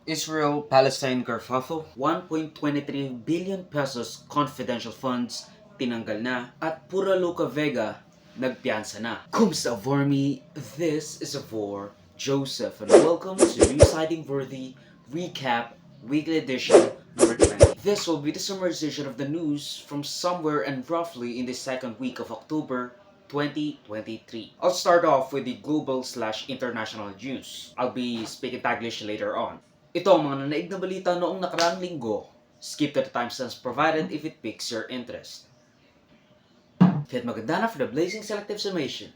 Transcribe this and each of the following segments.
Israel-Palestine Kerfuffle, 1.23 billion pesos confidential funds tinanggal na, at Pura Luka Vega nagpiyansa na. Kumusta for me? This is for Joseph and welcome to News I Deem Worthy Recap Weekly Edition number 20. This will be the summarization of the news from somewhere and roughly in the second week of October 2023. I'll start off with the global/international news. I'll be speaking Taglish later on. Ito ang mga nanaig na balita noong nakaraang linggo. Skip to the timestamps provided if it piques your interest. Kahit maganda na for the blazing selective summation.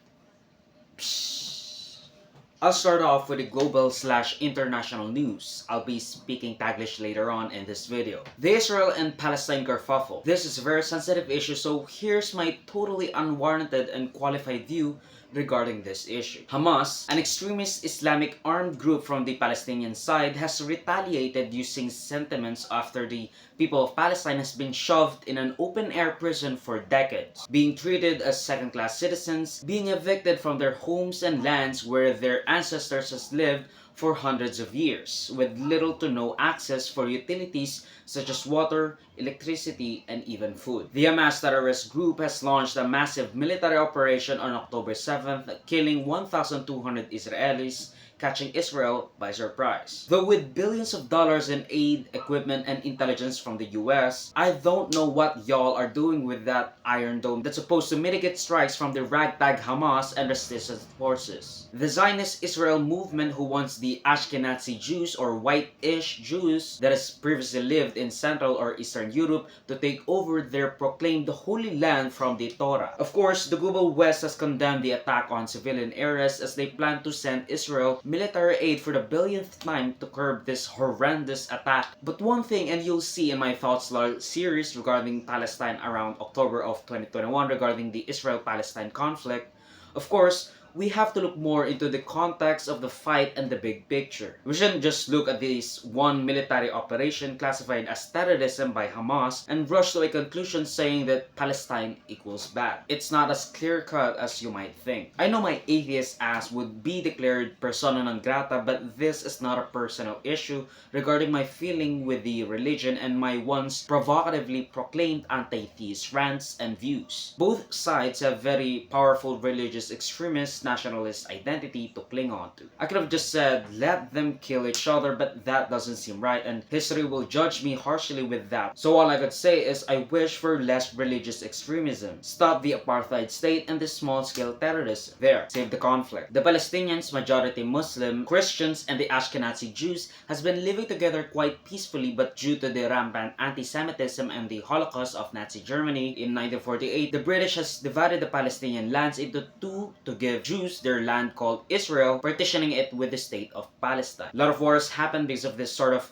I'll start off with the global/international news. I'll be speaking Taglish later on in this video. The Israel and Palestine kerfuffle. This is a very sensitive issue, so here's my totally unwarranted and qualified view regarding this issue. Hamas, an extremist Islamic armed group from the Palestinian side, has retaliated using sentiments after the people of Palestine has been shoved in an open-air prison for decades, being treated as second-class citizens, being evicted from their homes and lands where their ancestors has lived for hundreds of years, with little to no access for utilities such as water, electricity, and even food. The Hamas terrorist group has launched a massive military operation on October 7th, killing 1,200 Israelis, catching Israel by surprise. Though with billions of dollars in aid, equipment, and intelligence from the US, I don't know what y'all are doing with that Iron Dome that's supposed to mitigate strikes from the ragtag Hamas and resistance forces. The Zionist Israel movement, who wants the Ashkenazi Jews or white-ish Jews that has previously lived in Central or Eastern Europe to take over their proclaimed Holy Land from the Torah. Of course, the global West has condemned the attack on civilian areas as they plan to send Israel military aid for the billionth time to curb this horrendous attack. But one thing, and you'll see in my Thoughts series regarding Palestine around October of 2021 regarding the Israel-Palestine conflict, of course, we have to look more into the context of the fight and the big picture. We shouldn't just look at this one military operation classified as terrorism by Hamas and rush to a conclusion saying that Palestine equals bad. It's not as clear-cut as you might think. I know my atheist ass would be declared persona non grata, but this is not a personal issue regarding my feeling with the religion and my once provocatively proclaimed anti-theist rants and views. Both sides have very powerful religious extremists nationalist identity to cling on to. I could have just said, let them kill each other, but that doesn't seem right, and history will judge me harshly with that. So all I could say is I wish for less religious extremism. Stop the apartheid state and the small-scale terrorism. There, save the conflict. The Palestinians, majority Muslim, Christians, and the Ashkenazi Jews has been living together quite peacefully, but due to the rampant anti-Semitism and the Holocaust of Nazi Germany in 1948, the British has divided the Palestinian lands into two to give Jews their land called Israel, partitioning it with the state of Palestine. A lot of wars happened because of this sort of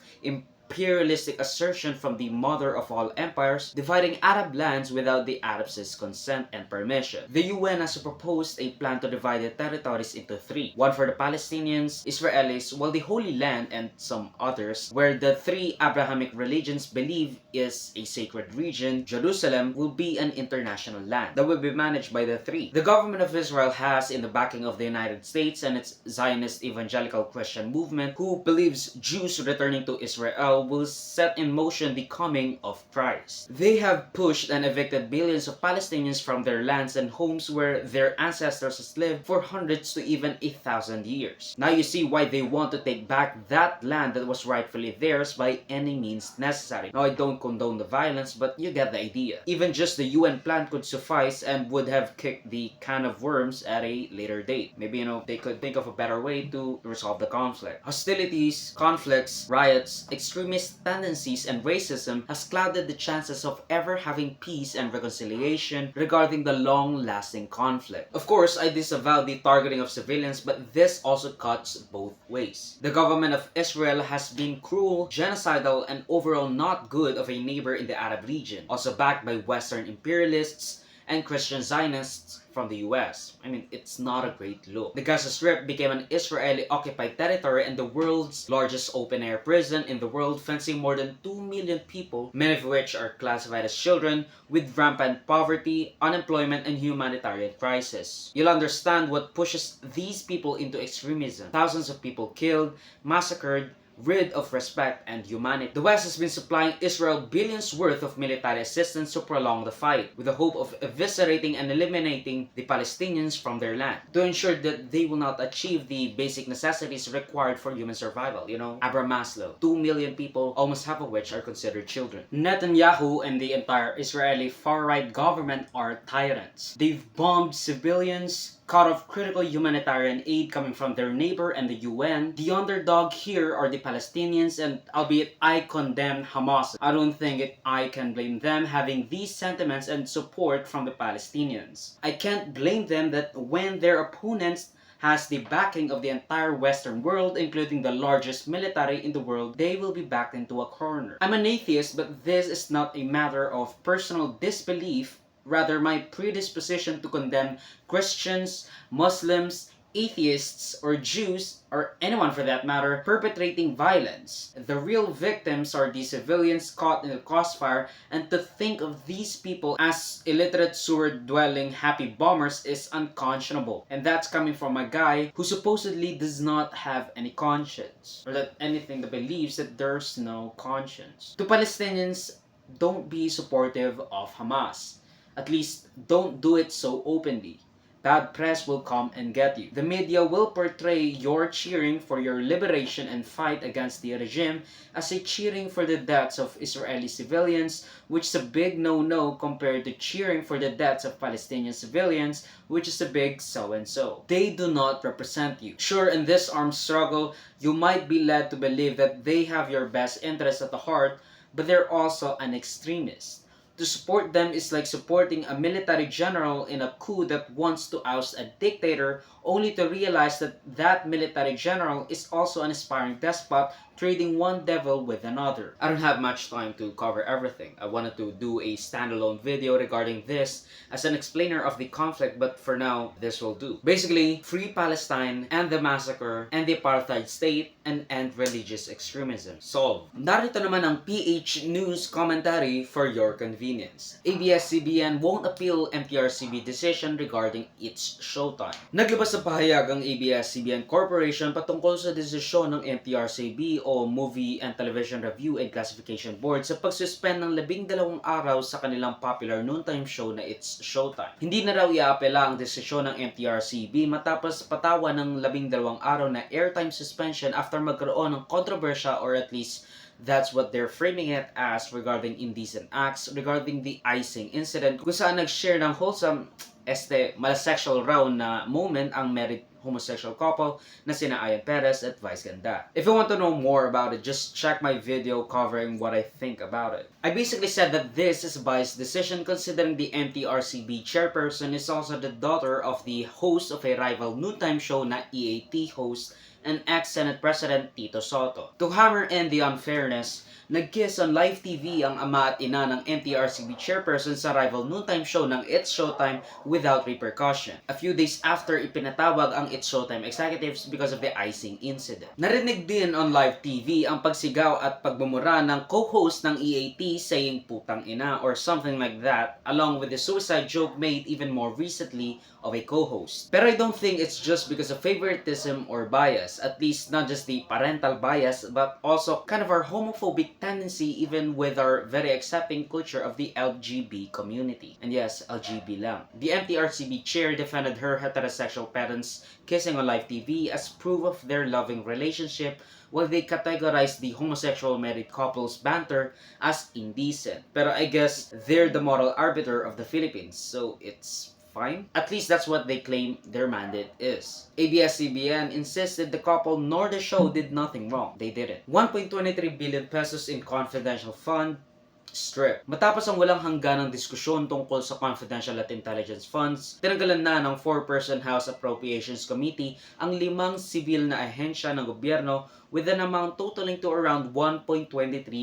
imperialistic assertion from the mother of all empires, dividing Arab lands without the Arabs' consent and permission. The UN has proposed a plan to divide the territories into three. One for the Palestinians, Israelis, while the Holy Land and some others, where the three Abrahamic religions believe is a sacred region, Jerusalem, will be an international land that will be managed by the three. The government of Israel has, in the backing of the United States and its Zionist evangelical Christian movement, who believes Jews returning to Israel will set in motion the coming of Christ. They have pushed and evicted millions of Palestinians from their lands and homes where their ancestors has lived for hundreds to even 1,000 years. Now you see why they want to take back that land that was rightfully theirs by any means necessary. Now I don't condone the violence, but you get the idea. Even just the UN plan could suffice and would have kicked the can of worms at a later date. Maybe, they could think of a better way to resolve the conflict. Hostilities, conflicts, riots, extremist tendencies, and racism has clouded the chances of ever having peace and reconciliation regarding the long-lasting conflict. Of course, I disavow the targeting of civilians, but this also cuts both ways. The government of Israel has been cruel, genocidal, and overall not good of a neighbor in the Arab region, also backed by Western imperialists and Christian Zionists from the US. I mean, it's not a great look. The Gaza Strip became an Israeli-occupied territory and the world's largest open-air prison in the world, fencing more than 2 million people, many of which are classified as children, with rampant poverty, unemployment, and humanitarian crisis. You'll understand what pushes these people into extremism. Thousands of people killed, massacred, rid of respect and humanity. The West has been supplying Israel billions worth of military assistance to prolong the fight, with the hope of eviscerating and eliminating the Palestinians from their land, to ensure that they will not achieve the basic necessities required for human survival. You know, Abraham Maslow, 2 million people, almost half of which are considered children. Netanyahu and the entire Israeli far-right government are tyrants. They've bombed civilians, cut off critical humanitarian aid coming from their neighbor and the UN. The underdog here are the Palestinians, and albeit I condemn Hamas, I don't think I can blame them having these sentiments and support from the Palestinians. I can't blame them that when their opponents has the backing of the entire Western world, including the largest military in the world, they will be backed into a corner. I'm an atheist, but this is not a matter of personal disbelief, rather my predisposition to condemn Christians, Muslims, atheists, or Jews, or anyone for that matter, perpetrating violence. The real victims are the civilians caught in the crossfire, and to think of these people as illiterate sewer-dwelling happy bombers is unconscionable. And that's coming from a guy who supposedly does not have any conscience, or that anything that believes that there's no conscience. To Palestinians, don't be supportive of Hamas. At least, don't do it so openly. Bad press will come and get you. The media will portray your cheering for your liberation and fight against the regime as a cheering for the deaths of Israeli civilians, which is a big no-no compared to cheering for the deaths of Palestinian civilians, which is a big so-and-so. They do not represent you. Sure, in this armed struggle, you might be led to believe that they have your best interests at the heart, but they're also an extremist. To support them is like supporting a military general in a coup that wants to oust a dictator, only to realize that that military general is also an aspiring despot, trading one devil with another. I don't have much time to cover everything. I wanted to do a standalone video regarding this as an explainer of the conflict, but for now, this will do. Basically, free Palestine, end the massacre, end the apartheid state, and end religious extremism. Solve. Narito naman ang PH News commentary for your convenience. ABS-CBN won't appeal MTRCB decision regarding its Showtime. Naglabas sa pahayag ang ABS-CBN Corporation patungkol sa desisyon ng MTRCB o Movie and Television Review and Classification Board sa pagsuspend ng 12 araw sa kanilang popular noontime show na It's Showtime. Hindi na raw iaapela ang desisyon ng MTRCB matapos patawan ng 12 araw na airtime suspension after magkaroon ng kontrobersya, or at least that's what they're framing it as, regarding indecent acts regarding the icing incident, kung saan nag-share ng wholesome malasexual raw na moment ang married homosexual couple na sina Ayan Perez at Vice Ganda. If you want to know more about it, just check my video covering what I think about it. I basically said that this is a biased decision considering the MTRCB chairperson is also the daughter of the host of a rival noontime show na EAT host and ex-Senate President Tito Soto. To hammer in the unfairness, nag-kiss on live TV ang ama at ina ng MTRCB chairperson sa rival noontime show ng It's Showtime without repercussion. A few days after ipinatawag ang It's Showtime executives because of the icing incident. Narinig din on live TV ang pagsigaw at pagbumura ng co-host ng EAT saying putang ina or something like that, along with the suicide joke made even more recently of a co-host. Pero I don't think it's just because of favoritism or bias, at least not just the parental bias, but also kind of our homophobic tendency even with our very accepting culture of the LGB community. And yes, LGB lang. The MTRCB chair defended her heterosexual parents kissing on live TV as proof of their loving relationship, while they categorized the homosexual married couple's banter as indecent. Pero I guess they're the moral arbiter of the Philippines, so it's fine. At least that's what they claim their mandate is. ABS-CBN insisted the couple nor the show did nothing wrong. They didn't. 1.23 billion pesos in confidential fund strip. Matapos ang walang hangganang diskusyon tungkol sa confidential at intelligence funds, tinanggalan na ng 4-person House Appropriations Committee ang 5 sibil na ahensya ng gobyerno with an amount totaling to around 1.23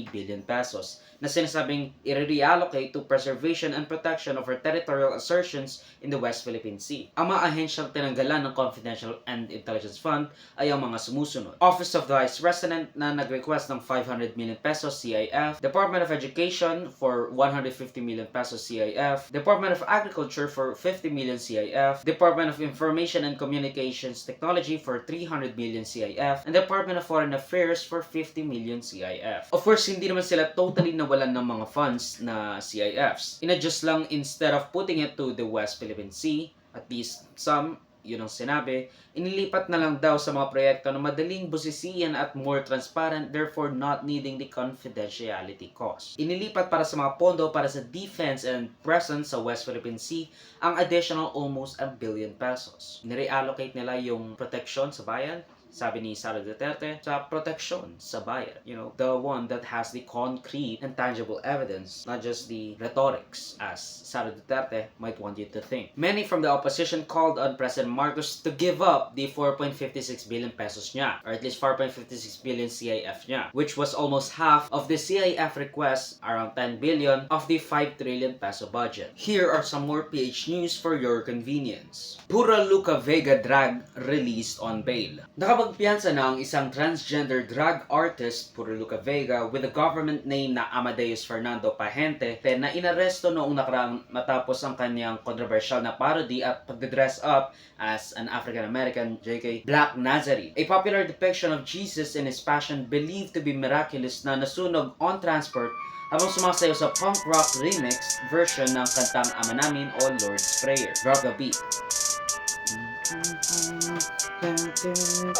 billion pesos na sinasabing i-reallocate to preservation and protection of our territorial assertions in the West Philippine Sea. Ang mga ahensyang tinanggalan ng Confidential and Intelligence Fund ay ang mga sumusunod: Office of the Vice President na nag-request ng 500 million pesos CIF, Department of Education Education for 150 million pesos CIF, Department of Agriculture for 50 million CIF, Department of Information and Communications Technology for 300 million CIF, and Department of Foreign Affairs for 50 million CIF. Of course, hindi naman sila totally nawalan ng mga funds na CIFs. Inadjust lang, instead of putting it to the West Philippine Sea, at least some, yun ang sinabi, inilipat na lang daw sa mga proyekto na madaling busisiyan at more transparent, therefore not needing the confidentiality cost. Inilipat para sa mga pondo para sa defense and presence sa West Philippine Sea ang additional almost 1 billion pesos. Nireallocate nila yung protection sa bayan, sabi ni Sara Duterte, sa protection sa bayan. You know, the one that has the concrete and tangible evidence, not just the rhetorics, as Sara Duterte might want you to think. Many from the opposition called on President Marcos to give up the 4.56 billion pesos niya, or at least 4.56 billion CIF niya, which was almost half of the CIF request, around 10 billion, of the 5 trillion peso budget. Here are some more PH news for your convenience. Pura Luka Vega drag released on bail. Nakapagpiyansa na ang isang transgender drag artist, Pura Luka Vega, with a government name na Amadeus Fernando Pahente, na inaresto noong nakaraang matapos ang kanyang controversial na parody at pagdress up as an African-American JK Black Nazarene. A popular depiction of Jesus in his passion believed to be miraculous na nasunog on transport habang sumasayaw sa punk rock remix version ng kantang Ama Namin o Lord's Prayer. Drop the beat.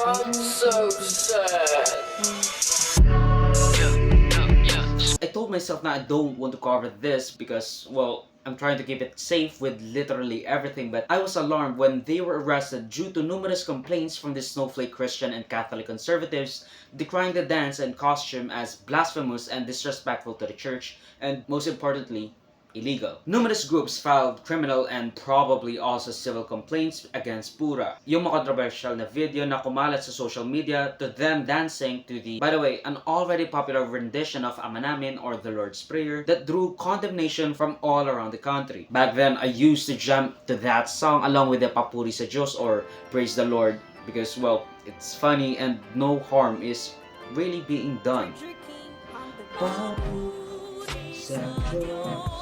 I'm so sad. I told myself that I don't want to cover this because, well, I'm trying to keep it safe with literally everything, but I was alarmed when they were arrested due to numerous complaints from the snowflake Christian and Catholic conservatives decrying the dance and costume as blasphemous and disrespectful to the church, and most importantly, illegal. Numerous groups filed criminal and probably also civil complaints against Pura. Yung mga controversial na video na kumalat sa social media to them dancing to the, by the way, an already popular rendition of Ama Namin or the Lord's Prayer that drew condemnation from all around the country. Back then, I used to jump to that song along with the Papuri sa Diyos or Praise the Lord because, well, it's funny and no harm is really being done. Papuri sa Diyos.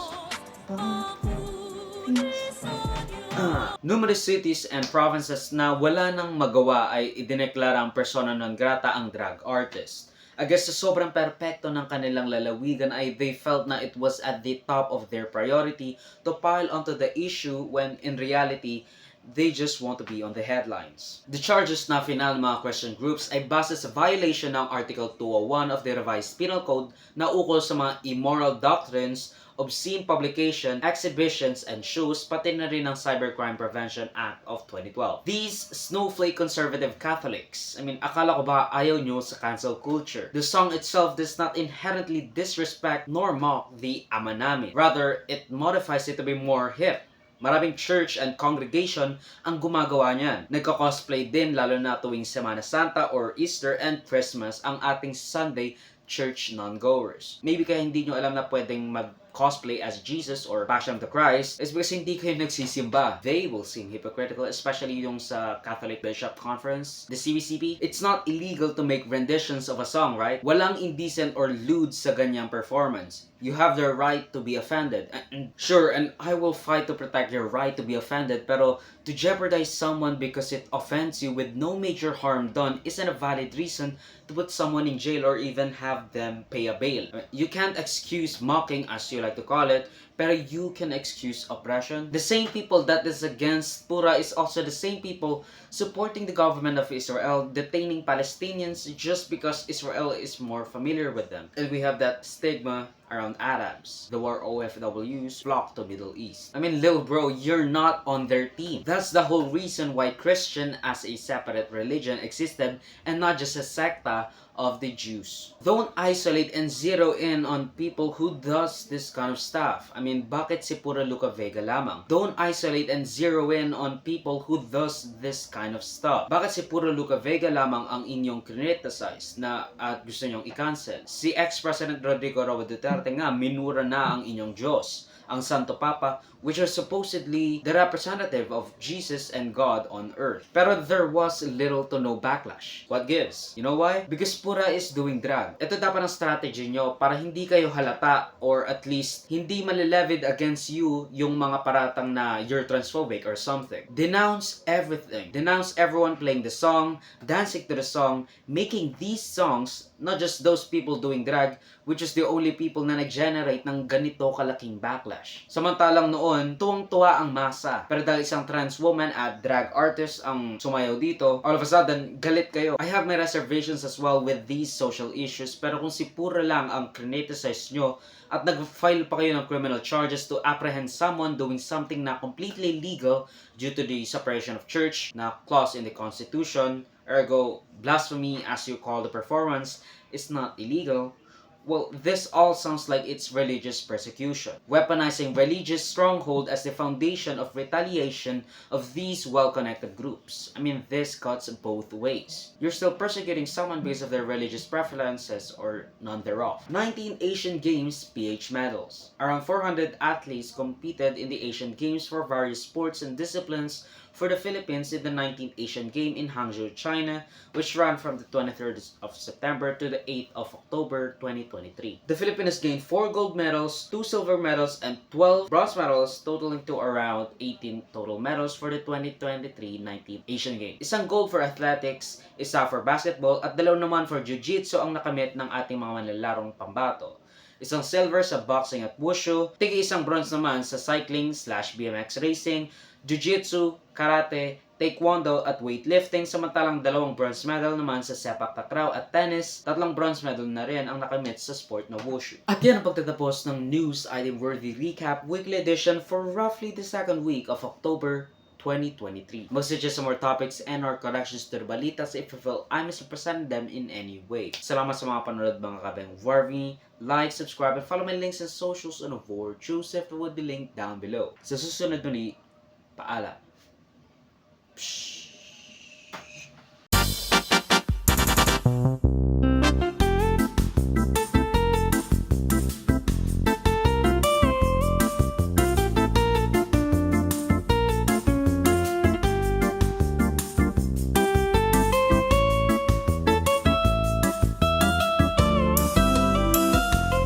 Numerous cities and provinces na wala nang magawa ay idineklara ang persona non grata ang drag artist. I guess sa sobrang perpekto ng kanilang lalawigan ay they felt na it was at the top of their priority to pile onto the issue when in reality, they just want to be on the headlines. The charges na final mga Christian groups ay base sa violation ng Article 201 of the Revised Penal Code na ukol sa mga immoral doctrines, obscene publication, exhibitions, and shows, pati na rin ng Cybercrime Prevention Act of 2012. These snowflake conservative Catholics, akala ko ba ayaw nyo sa cancel culture? The song itself does not inherently disrespect nor mock the Ama Namin. Rather, it modifies it to be more hip. Maraming church and congregation ang gumagawa niyan. Nagka-cosplay din lalo na tuwing Semana Santa or Easter and Christmas ang ating Sunday church non-goers. Maybe kaya hindi nyo alam na pwedeng mag-cosplay as Jesus or Passion of the Christ is because hindi kayo nagsisimba. They will seem hypocritical, especially yung sa Catholic Bishop Conference, the CBCP. It's not illegal to make renditions of a song, right? Walang indecent or lewd sa ganyang performance. You have the right to be offended. Sure, and I will fight to protect your right to be offended, pero to jeopardize someone because it offends you with no major harm done isn't a valid reason to put someone in jail or even have them pay a bail. You can't excuse mocking, as you like to call it, pero you can excuse oppression. The same people that is against Pura is also the same people supporting the government of Israel, detaining Palestinians just because Israel is more familiar with them. And we have that stigma around Arabs. The war OFWs flock to Middle East. Little bro, you're not on their team. That's the whole reason why Christian as a separate religion existed and not just a secta of the Jews. Don't isolate and zero in on people who does this kind of stuff. Bakit si Pura Luka Vega lamang? Don't isolate and zero in on people who does this kind of stuff. Bakit si Pura Luka Vega lamang ang inyong criticize na at gusto nyong i-cancel? Si ex-President Rodrigo Roa Duterte nga minura na ang inyong Diyos. ang Santo Papa, which was supposedly the representative of Jesus and God on earth. Pero there was little to no backlash. What gives? You know why? Because Pura is doing drag. Ito dapat ang strategy nyo para hindi kayo halata or at least hindi malilevied against you yung mga paratang na you're transphobic or something. Denounce everything. Denounce everyone playing the song, dancing to the song, making these songs, not just those people doing drag, which is the only people na nag-generate ng ganito kalaking backlash. Samantalang noon, tuwang-tuwa ang masa. Pero dahil isang trans woman at drag artist ang sumayaw dito, all of a sudden, galit kayo. I have my reservations as well with these social issues, pero kung si Pura lang ang criticize nyo at nag-file pa kayo ng criminal charges to apprehend someone doing something na completely legal due to the separation of church na clause in the Constitution, ergo, blasphemy as you call the performance is not illegal. Well, this all sounds like it's religious persecution, weaponizing religious stronghold as the foundation of retaliation of these well-connected groups. I mean, this cuts both ways. You're still persecuting someone because of their religious preferences or none thereof. 19 Asian Games PH medals. Around 400 athletes competed in the Asian Games for various sports and disciplines for the Philippines in the 19th Asian Game in Hangzhou, China, which ran from the 23rd of September to the 8th of October 2023. The Philippines gained 4 gold medals, 2 silver medals, and 12 bronze medals, totaling to around 18 total medals for the 2023 19th Asian Games. Isang gold for athletics, isa for basketball, at 2 naman for jiu-jitsu ang nakamit ng ating mga manlalarong pambato. Isang silver sa boxing at wushu, tig-isang bronze naman sa cycling/BMX racing, jiu-jitsu, karate, taekwondo at weightlifting, samantalang 2 bronze medal naman sa sepak takraw at tennis, 3 bronze medal na rin ang nakamit sa sport na wushu. At yan ang pagtatapos ng News I Deem Worthy Recap Weekly Edition for roughly the second week of October 2023. Mag-suggest some more topics and or corrections to the balitas if you feel I misrepresented them in any way. Salamat sa mga panonood mga kabeng Worthy. Like, subscribe, and follow my links and socials on Avor Joseph would be linked down below. Sa susunod muli, paalam. Psh.